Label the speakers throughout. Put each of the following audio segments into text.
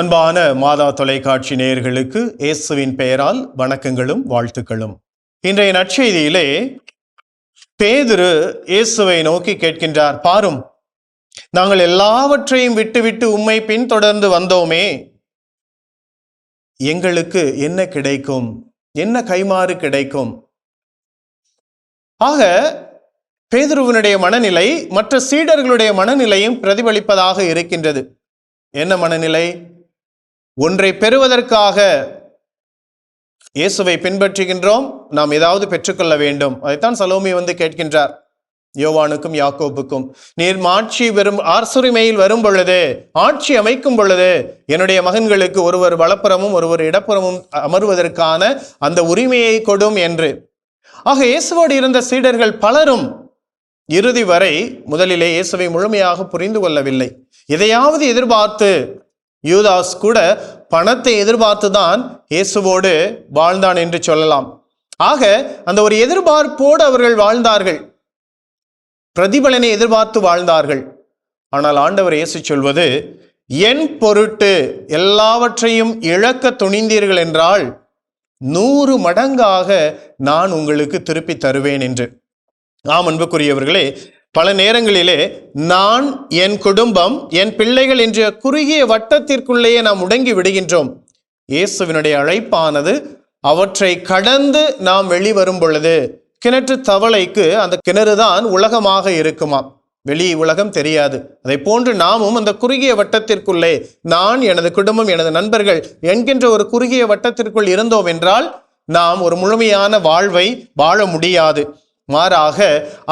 Speaker 1: அன்பான மாதா தொலைக்காட்சி நேயர்களுக்கு இயேசுவின் பெயரால் வணக்கங்களும் வாழ்த்துக்களும். இன்றைய நற்செய்தியிலே பேதுரு இயேசுவை நோக்கி கேட்கின்றார், பாரும், நாங்கள் எல்லாவற்றையும் விட்டுவிட்டு உம்மை பின்தொடர்ந்து வந்தோமே, எங்களுக்கு என்ன கிடைக்கும், என்ன கைமாறு கிடைக்கும்? ஆக பேதுருவினுடைய மனநிலை மற்ற சீடர்களுடைய மனநிலையும் பிரதிபலிப்பதாக இருக்கின்றது. என்ன மனநிலை? ஒன்றை பெறுவதற்காக இயேசுவை பின்பற்றுகின்றோம், நாம் ஏதாவது பெற்றுக்கொள்ள வேண்டும். அதைத்தான் சலோமி வந்து கேட்கின்றார் யோவானுக்கும் யாக்கோபுக்கும், நீர் ஆட்சி ஆர்சுரிமையில் வரும் பொழுது, ஆட்சி அமைக்கும் பொழுது என்னுடைய மகன்களுக்கு ஒருவர் வலப்புறமும் ஒருவர் இடப்புறமும் அமர்வதற்கான அந்த உரிமையை கொடும் என்று. ஆக இயேசுவோடு இருந்த சீடர்கள் பலரும் இறுதி வரை முதலிலே இயேசுவை முழுமையாக புரிந்து கொள்ளவில்லை. எதையாவது எதிர்பார்த்து, யூதாஸ் கூட பணத்தை எதிர்பார்த்துதான் இயேசுவோடு வாழ்ந்தான் என்று சொல்லலாம். ஆக அந்த ஒரு எதிர்பார்ப்போடு அவர்கள் வாழ்ந்தார்கள், பிரதிபலனை எதிர்பார்த்து வாழ்ந்தார்கள். ஆனால் ஆண்டவர் இயேசு சொல்வது, என் பொருட்டு எல்லாவற்றையும் இழக்க துணிந்தீர்கள் என்றால் 100 மடங்காக நான் உங்களுக்கு திருப்பி தருவேன் என்று. ஆம் அன்புக்குரியவர்களே, பல நேரங்களிலே நான், என் குடும்பம், என் பிள்ளைகள் என்ற குறுகிய வட்டத்திற்குள்ளேயே நாம் முடங்கி விடுகின்றோம். இயேசுவினுடைய அழைப்பானது அவற்றை கடந்து நாம் வெளிவரும் பொழுது, கிணற்று தவளைக்கு அந்த கிணறுதான் உலகமாக இருக்குமா, வெளி உலகம் தெரியாது. அதை போன்று நாமும் அந்த குறுகிய வட்டத்திற்குள்ளே, நான், எனது குடும்பம், எனது நண்பர்கள் என்கின்ற ஒரு குறுகிய வட்டத்திற்குள் இருந்தோம் என்றால் நாம் ஒரு முழுமையான வாழ்வை வாழ முடியாது. மாறாக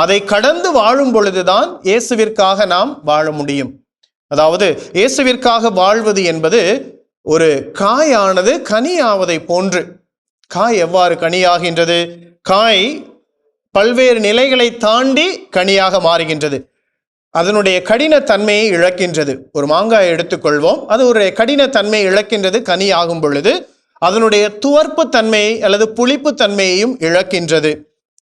Speaker 1: அதை கடந்து வாழும் பொழுதுதான் இயேசுவிற்காக நாம் வாழ முடியும். அதாவது இயேசுவிற்காக வாழ்வது என்பது ஒரு காயானது கனியாவதை போன்று. காய் எவ்வாறு கனியாகின்றது? காய் பல்வேறு நிலைகளை தாண்டி கனியாக மாறுகின்றது. அதனுடைய கடினத்தன்மையை இழக்கின்றது. ஒரு மாங்காயை எடுத்துக்கொள்வோம், அது ஒரு கடினத்தன்மையை இழக்கின்றது. கனியாகும் பொழுது அதனுடைய துவர்ப்பு தன்மையை அல்லது புளிப்பு தன்மையையும் இழக்கின்றது.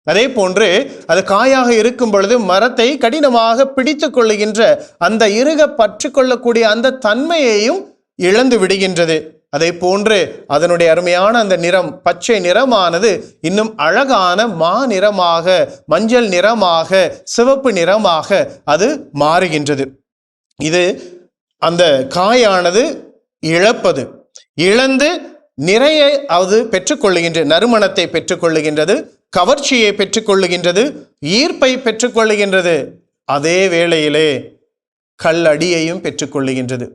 Speaker 1: அதே போன்று அது காயாக இருக்கும் பொழுது மரத்தை கடினமாக பிடித்து கொள்ளுகின்ற அந்த இறுக பற்றி கொள்ளக்கூடிய அந்த தன்மையையும் இழந்து விடுகின்றது. அதே போன்று அதனுடைய அருமையான அந்த நிறம், பச்சை நிறமானது இன்னும் அழகான மா நிறமாக, மஞ்சள் நிறமாக, சிவப்பு நிறமாக அது மாறுகின்றது. இது அந்த காயானது இழப்பது. இழந்து நிறைய அது பெற்றுக்கொள்ளுகின்றது, நறுமணத்தை பெற்றுக்கொள்ளுகின்றது, கவர்ச்சியை பெற்றுக்கொள்ளுகின்றது, ஈர்ப்பை பெற்றுக்கொள்ளுகின்றது. அதே வேளையிலே கல்லடியையும் பெற்றுக்கொள்ளுகின்றது.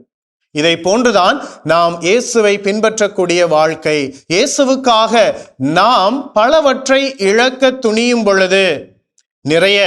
Speaker 1: இதை போன்றுதான் நாம் இயேசுவை பின்பற்றக்கூடிய வாழ்க்கை. இயேசுவுக்காக நாம் பலவற்றை இழக்க துணியும் பொழுது நிறைய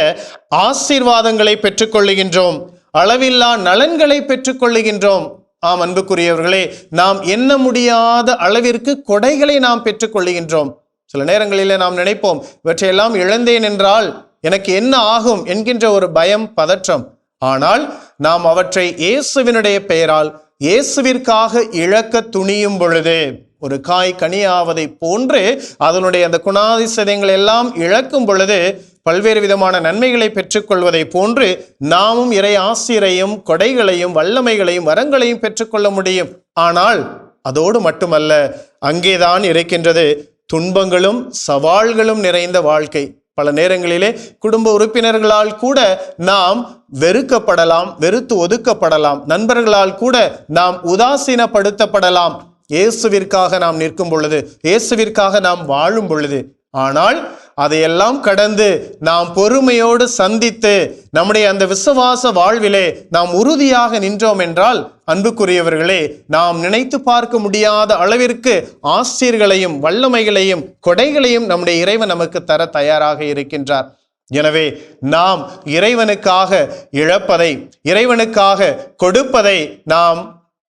Speaker 1: ஆசீர்வாதங்களை பெற்றுக்கொள்ளுகின்றோம், அளவில்லா நலன்களை பெற்றுக்கொள்ளுகின்றோம். ஆம் அன்புக்குரியவர்களே, நாம் எண்ண முடியாத அளவிற்கு கொடைகளை நாம் பெற்றுக்கொள்ளுகின்றோம். சில நேரங்களிலே நாம் நினைப்போம், இவற்றையெல்லாம் இழந்தேன் என்றால் எனக்கு என்ன ஆகும் என்கின்ற ஒரு பயம், பதற்றம். ஆனால் நாம் அவற்றை இயேசுவினுடைய பெயரால், இயேசுவிற்காக இழக்க துணியும் பொழுது, ஒரு காய் கனியாவதை போன்று அதனுடைய அந்த குணாதிசயங்கள் எல்லாம் இழக்கும் பொழுது பல்வேறு விதமான நன்மைகளை பெற்றுக்கொள்வதை போன்று நாமும் இறை ஆசிரையும், கொடைகளையும், வல்லமைகளையும், வரங்களையும் பெற்றுக்கொள்ள முடியும். ஆனால் அதோடு மட்டுமல்ல, அங்கேதான் இருக்கின்றது துன்பங்களும் சவால்களும் நிறைந்த வாழ்க்கை. பல நேரங்களிலே குடும்ப உறுப்பினர்களால் கூட நாம் வெறுக்கப்படலாம், வெறுத்து ஒதுக்கப்படலாம். நண்பர்களால் கூட நாம் உதாசீனப்படுத்தப்படலாம். இயேசுவிற்காக நாம் நிற்கும் பொழுது, இயேசுவிற்காக நாம் வாழும் பொழுது. ஆனால் அதையெல்லாம் கடந்து நாம் பொறுமையோடு சந்தித்து நம்முடைய அந்த விசுவாச வாழ்விலே நாம் உறுதியாக நின்றோம் என்றால், அன்புக்குரியவர்களே, நாம் நினைத்து பார்க்க முடியாத அளவிற்கு ஆசீர்களையும், வல்லமைகளையும், கொடைகளையும் நம்முடைய இறைவன் நமக்கு தர தயாராக இருக்கின்றார். எனவே நாம் இறைவனுக்காக இழப்பதை, இறைவனுக்காக கொடுப்பதை நாம்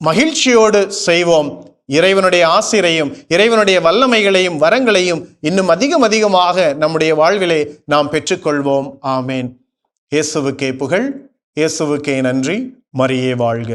Speaker 1: மகிழ்ச்சியோடு செய்வோம். இறைவனுடைய ஆசிரையும், இறைவனுடைய வல்லமைகளையும், வரங்களையும் இன்னும் அதிகமாக நம்முடைய வாழ்விலே நாம் பெற்றுக்கொள்வோம். ஆமேன். இயேசுவுக்கே புகழ், இயேசுவுக்கே நன்றி. மரியே வாழ்க.